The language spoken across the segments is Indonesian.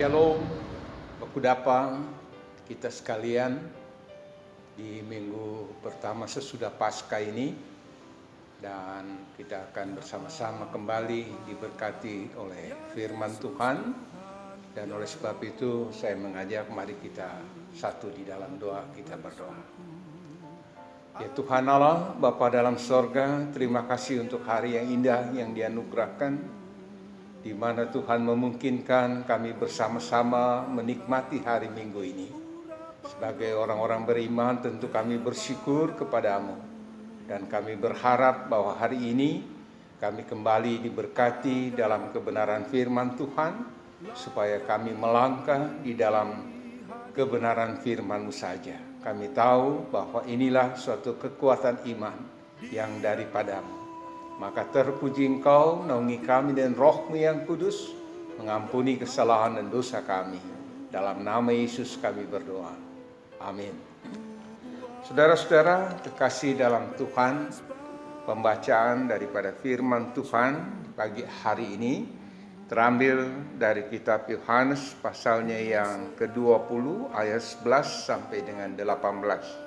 Shalom, Baku Dapa, kita sekalian di minggu pertama sesudah Paskah ini, dan kita akan bersama-sama kembali diberkati oleh firman Tuhan. Dan oleh sebab itu saya mengajak mari kita satu di dalam doa, kita berdoa. Ya Tuhan Allah, Bapa dalam sorga, terima kasih untuk hari yang indah yang dianugerahkan, di mana Tuhan memungkinkan kami bersama-sama menikmati hari Minggu ini. Sebagai orang-orang beriman, tentu kami bersyukur kepadamu, dan kami berharap bahwa hari ini kami kembali diberkati dalam kebenaran firman Tuhan, supaya kami melangkah di dalam kebenaran firman-Mu saja. Kami tahu bahwa inilah suatu kekuatan iman yang daripadamu. Maka terpuji Engkau, naungi kami dan Roh-Mu yang kudus, mengampuni kesalahan dan dosa kami. Dalam nama Yesus kami berdoa. Amin. Saudara-saudara kekasih dalam Tuhan, pembacaan daripada firman Tuhan pagi hari ini terambil dari kitab Yohanes pasalnya yang ke-20 ayat 11 sampai dengan 18.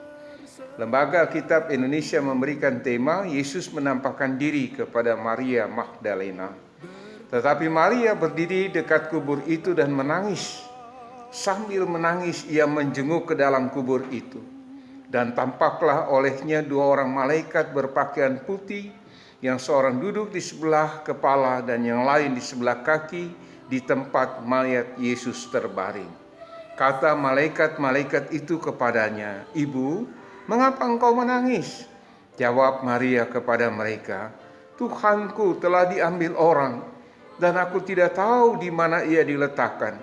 Lembaga Alkitab Indonesia memberikan tema Yesus menampakkan diri kepada Maria Magdalena. Tetapi Maria berdiri dekat kubur itu dan menangis. Sambil menangis ia menjenguk ke dalam kubur itu. Dan tampaklah olehnya dua orang malaikat berpakaian putih, yang seorang duduk di sebelah kepala dan yang lain di sebelah kaki di tempat mayat Yesus terbaring. Kata malaikat-malaikat itu kepadanya, "Ibu, mengapa engkau menangis?" Jawab Maria kepada mereka, "Tuhanku telah diambil orang, dan aku tidak tahu di mana ia diletakkan."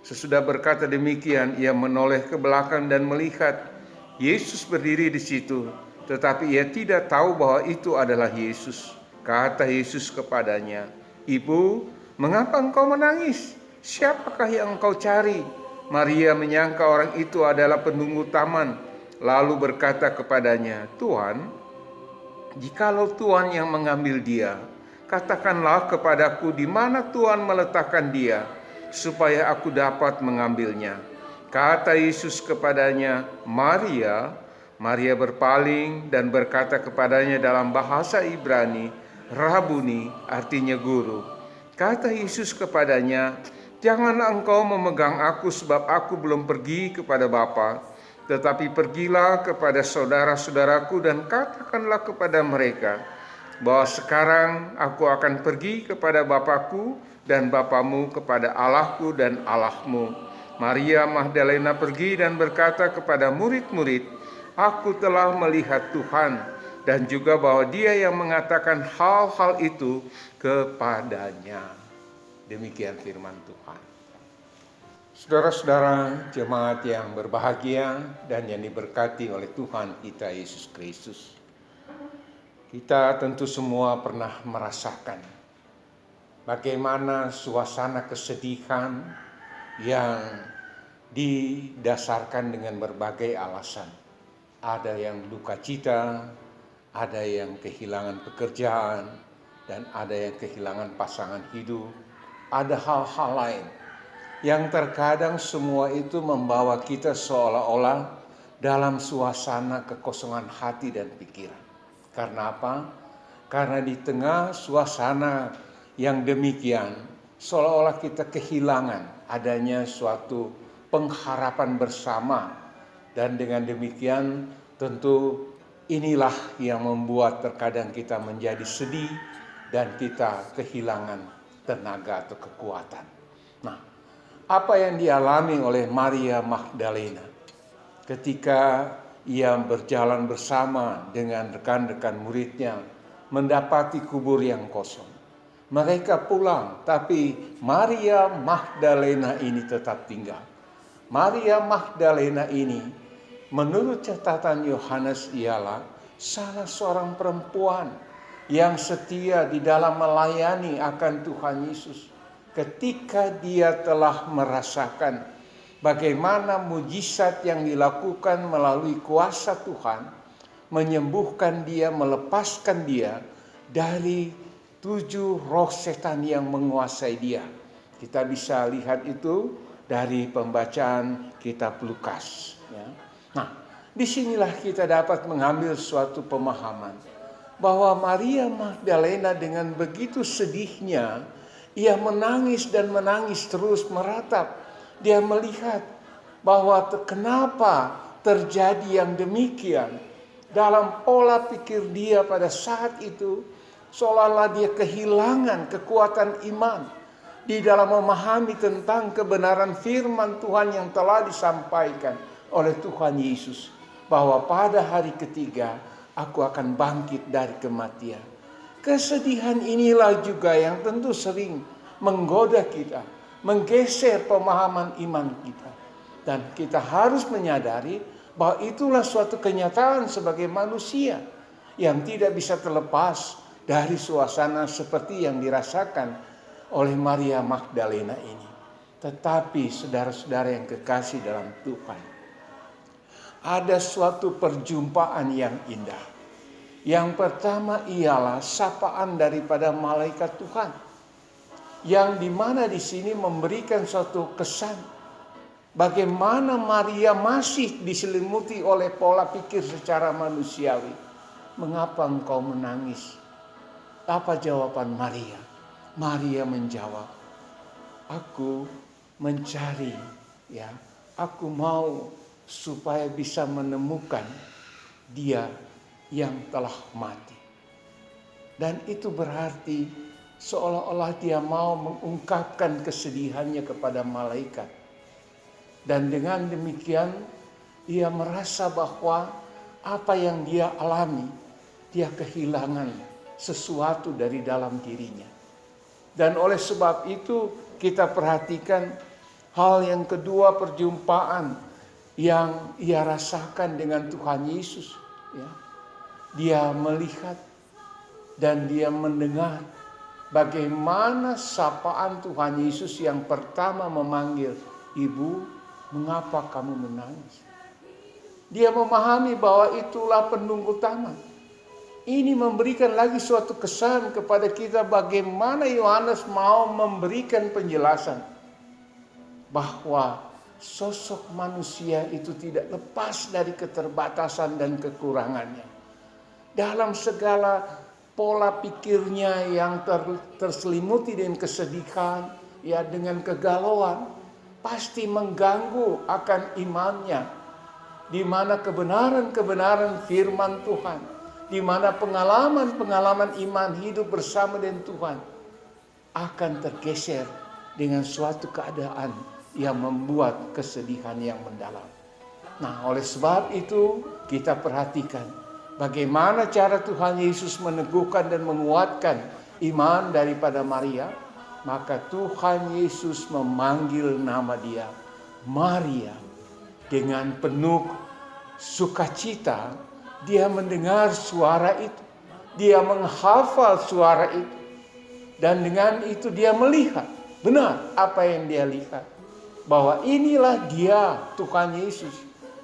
Sesudah berkata demikian, ia menoleh ke belakang dan melihat Yesus berdiri di situ, tetapi ia tidak tahu bahwa itu adalah Yesus. Kata Yesus kepadanya, "Ibu, mengapa engkau menangis? Siapakah yang engkau cari?" Maria menyangka orang itu adalah penunggu taman, lalu berkata kepadanya, "Tuhan, jikalau Tuhan yang mengambil dia, katakanlah kepadaku di mana Tuhan meletakkan dia, supaya aku dapat mengambilnya." Kata Yesus kepadanya, "Maria." Maria berpaling dan berkata kepadanya dalam bahasa Ibrani, "Rabuni," artinya guru. Kata Yesus kepadanya, "Janganlah engkau memegang aku, sebab aku belum pergi kepada Bapa. Tetapi pergilah kepada saudara-saudaraku dan katakanlah kepada mereka bahwa sekarang aku akan pergi kepada Bapakku dan Bapamu, kepada Allahku dan Allahmu." Maria Magdalena pergi dan berkata kepada murid-murid, "Aku telah melihat Tuhan," dan juga bahwa Dia yang mengatakan hal-hal itu kepadanya. Demikian firman Tuhan. Saudara-saudara jemaat yang berbahagia dan yang diberkati oleh Tuhan kita Yesus Kristus, kita tentu semua pernah merasakan bagaimana suasana kesedihan yang didasarkan dengan berbagai alasan. Ada yang duka cita, ada yang kehilangan pekerjaan, dan ada yang kehilangan pasangan hidup. Ada hal-hal lain yang terkadang semua itu membawa kita seolah-olah dalam suasana kekosongan hati dan pikiran. Karena apa? Karena di tengah suasana yang demikian, seolah-olah kita kehilangan adanya suatu pengharapan bersama, dan dengan demikian tentu inilah yang membuat terkadang kita menjadi sedih dan kita kehilangan tenaga atau kekuatan. Nah, apa yang dialami oleh Maria Magdalena ketika ia berjalan bersama dengan rekan-rekan muridnya mendapati kubur yang kosong? Mereka pulang, tapi Maria Magdalena ini tetap tinggal. Maria Magdalena ini, menurut catatan Yohanes, ialah salah seorang perempuan yang setia di dalam melayani akan Tuhan Yesus. Ketika dia telah merasakan bagaimana mujizat yang dilakukan melalui kuasa Tuhan, menyembuhkan dia, melepaskan dia dari 7 roh setan yang menguasai dia. Kita bisa lihat itu dari pembacaan kitab Lukas. Ya. Nah, disinilah kita dapat mengambil suatu pemahaman bahwa Maria Magdalena dengan begitu sedihnya, ia menangis dan menangis terus meratap. Dia melihat bahwa kenapa terjadi yang demikian. Dalam pola pikir dia pada saat itu, seolah-olah dia kehilangan kekuatan iman di dalam memahami tentang kebenaran firman Tuhan yang telah disampaikan oleh Tuhan Yesus. Bahwa pada hari ketiga, aku akan bangkit dari kematian. Kesedihan inilah juga yang tentu sering menggoda kita, menggeser pemahaman iman kita. Dan kita harus menyadari bahwa itulah suatu kenyataan sebagai manusia yang tidak bisa terlepas dari suasana seperti yang dirasakan oleh Maria Magdalena ini. Tetapi saudara-saudara yang kekasih dalam Tuhan, ada suatu perjumpaan yang indah. Yang pertama ialah sapaan daripada malaikat Tuhan, yang dimana di sini memberikan suatu kesan bagaimana Maria masih diselimuti oleh pola pikir secara manusiawi. Mengapa engkau menangis? Apa jawaban Maria? Maria menjawab, aku mencari, aku mau supaya bisa menemukan dia yang telah mati. Dan itu berarti seolah-olah dia mau mengungkapkan kesedihannya kepada malaikat. Dan dengan demikian ia merasa bahwa apa yang dia alami, dia kehilangan sesuatu dari dalam dirinya. Dan oleh sebab itu kita perhatikan hal yang kedua, perjumpaan yang ia rasakan dengan Tuhan Yesus. Dia melihat dan dia mendengar bagaimana sapaan Tuhan Yesus yang pertama memanggil, ibu, mengapa kamu menangis? Dia memahami bahwa itulah penunggu taman. Ini memberikan lagi suatu kesan kepada kita bagaimana Yohanes mau memberikan penjelasan bahwa sosok manusia itu tidak lepas dari keterbatasan dan kekurangannya. Dalam segala pola pikirnya yang terselimuti dengan kesedihan, dengan kegalauan, pasti mengganggu akan imannya. Di mana kebenaran-kebenaran firman Tuhan, di mana pengalaman-pengalaman iman hidup bersama dengan Tuhan akan tergeser dengan suatu keadaan yang membuat kesedihan yang mendalam. Nah, oleh sebab itu kita perhatikan bagaimana cara Tuhan Yesus meneguhkan dan menguatkan iman daripada Maria. Maka Tuhan Yesus memanggil nama dia Maria. Dengan penuh sukacita dia mendengar suara itu, dia menghafal suara itu, dan dengan itu dia melihat benar apa yang dia lihat, bahwa inilah dia Tuhan Yesus.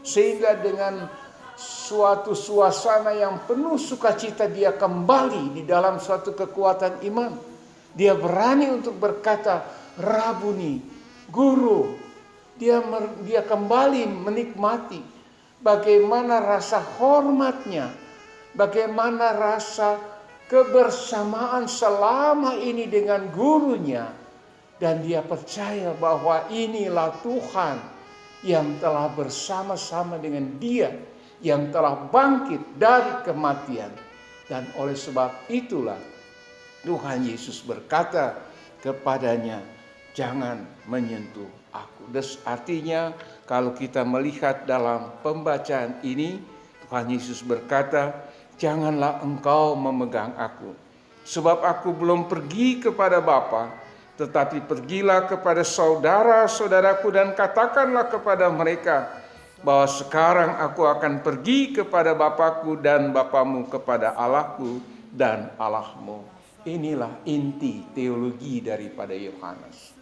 Sehingga dengan suatu suasana yang penuh sukacita dia kembali di dalam suatu kekuatan iman. Dia berani untuk berkata, Rabuni, Guru. Dia kembali menikmati bagaimana rasa hormatnya, bagaimana rasa kebersamaan selama ini dengan gurunya. Dan dia percaya bahwa inilah Tuhan yang telah bersama-sama dengan dia, yang telah bangkit dari kematian. Dan oleh sebab itulah Tuhan Yesus berkata kepadanya, jangan menyentuh aku. Artinya kalau kita melihat dalam pembacaan ini, Tuhan Yesus berkata, janganlah engkau memegang aku. Sebab aku belum pergi kepada Bapa, tetapi pergilah kepada saudara-saudaraku dan katakanlah kepada mereka bahwa sekarang aku akan pergi kepada Bapakku dan Bapamu, kepada Allahku dan Allahmu. Inilah inti teologi daripada Yohanes.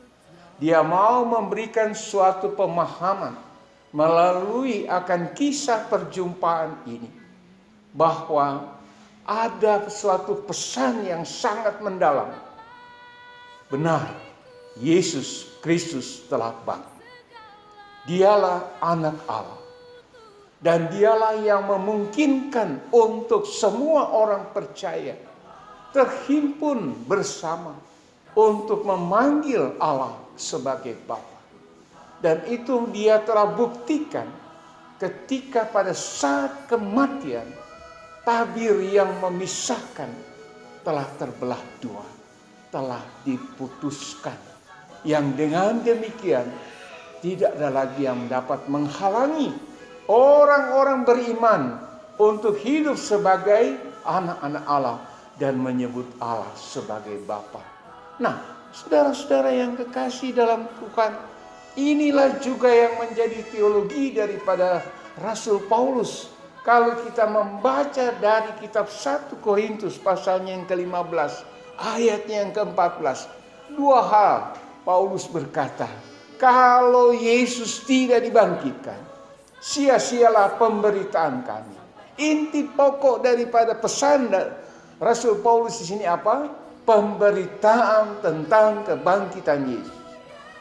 Dia mau memberikan suatu pemahaman melalui akan kisah perjumpaan ini, bahwa ada suatu pesan yang sangat mendalam. Benar, Yesus Kristus telah bangkit. Dialah anak Allah. Dan dialah yang memungkinkan untuk semua orang percaya terhimpun bersama untuk memanggil Allah sebagai Bapa. Dan itu dia telah buktikan ketika pada saat kematian, tabir yang memisahkan telah terbelah dua, telah diputuskan. Yang dengan demikian tidak ada lagi yang dapat menghalangi orang-orang beriman untuk hidup sebagai anak-anak Allah dan menyebut Allah sebagai Bapa. Nah, saudara-saudara yang kekasih dalam Tuhan, inilah juga yang menjadi teologi daripada Rasul Paulus. Kalau kita membaca dari kitab 1 Korintus pasalnya yang ke-15, ayatnya yang ke-14, dua hal Paulus berkata, kalau Yesus tidak dibangkitkan, sia-sialah pemberitaan kami. Inti pokok daripada pesan Rasul Paulus di sini apa? Pemberitaan tentang kebangkitan Yesus.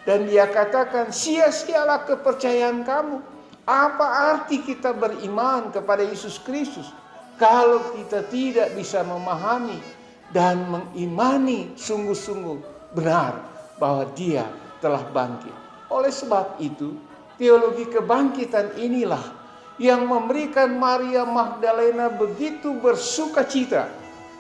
Dan dia katakan, sia-sialah kepercayaan kamu. Apa arti kita beriman kepada Yesus Kristus kalau kita tidak bisa memahami dan mengimani sungguh-sungguh benar bahwa dia telah bangkit. Oleh sebab itu, teologi kebangkitan inilah yang memberikan Maria Magdalena begitu bersukacita.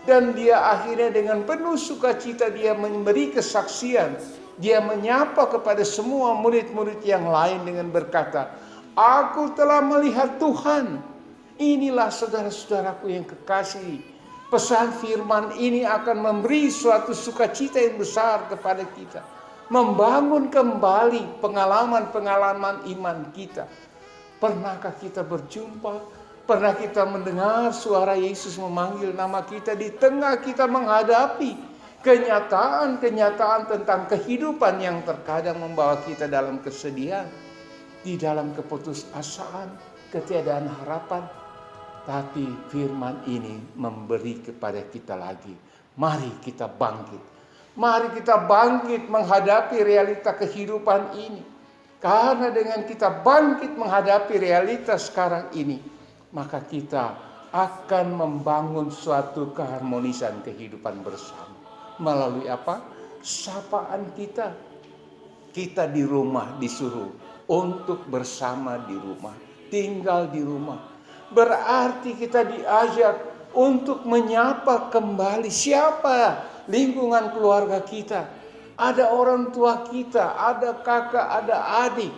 Dan dia akhirnya dengan penuh sukacita dia memberi kesaksian. Dia menyapa kepada semua murid-murid yang lain dengan berkata, aku telah melihat Tuhan. Inilah saudara-saudaraku yang kekasih. Pesan firman ini akan memberi suatu sukacita yang besar kepada kita. Membangun kembali pengalaman-pengalaman iman kita. Pernahkah kita berjumpa? Pernah kita mendengar suara Yesus memanggil nama kita di tengah kita menghadapi kenyataan-kenyataan tentang kehidupan yang terkadang membawa kita dalam kesedihan, di dalam keputusasaan, ketiadaan harapan. Tapi firman ini memberi kepada kita lagi, mari kita bangkit. Mari kita bangkit menghadapi realita kehidupan ini. Karena dengan kita bangkit menghadapi realitas sekarang ini, maka kita akan membangun suatu keharmonisan kehidupan bersama. Melalui apa? Sapaan kita. Kita di rumah disuruh untuk bersama di rumah. Tinggal di rumah. Berarti kita diajak untuk menyapa kembali siapa lingkungan keluarga kita. Ada orang tua kita, ada kakak, ada adik.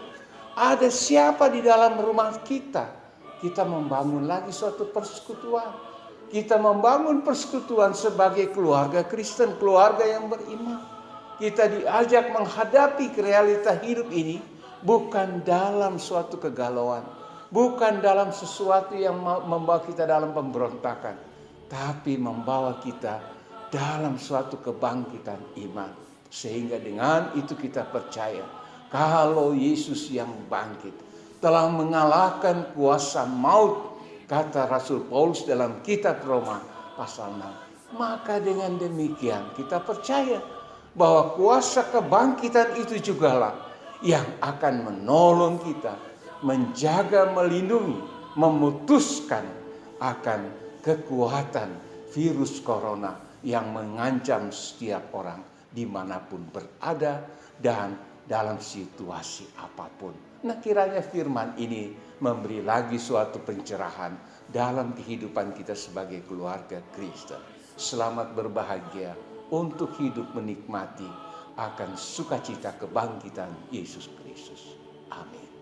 Ada siapa di dalam rumah kita. Kita membangun lagi suatu persekutuan. Kita membangun persekutuan sebagai keluarga Kristen, keluarga yang beriman. Kita diajak menghadapi realita hidup ini bukan dalam suatu kegalauan, bukan dalam sesuatu yang membawa kita dalam pemberontakan, tapi membawa kita dalam suatu kebangkitan iman. Sehingga dengan itu kita percaya kalau Yesus yang bangkit telah mengalahkan kuasa maut, kata Rasul Paulus dalam kitab Roma pasal 6. Maka dengan demikian kita percaya bahwa kuasa kebangkitan itu jugalah yang akan menolong kita, menjaga, melindungi, memutuskan akan kekuatan virus corona yang mengancam setiap orang dimanapun berada dan dalam situasi apapun. Nah, kiranya firman ini memberi lagi suatu pencerahan dalam kehidupan kita sebagai keluarga Kristen. Selamat berbahagia untuk hidup menikmati akan sukacita kebangkitan Yesus Kristus. Amin.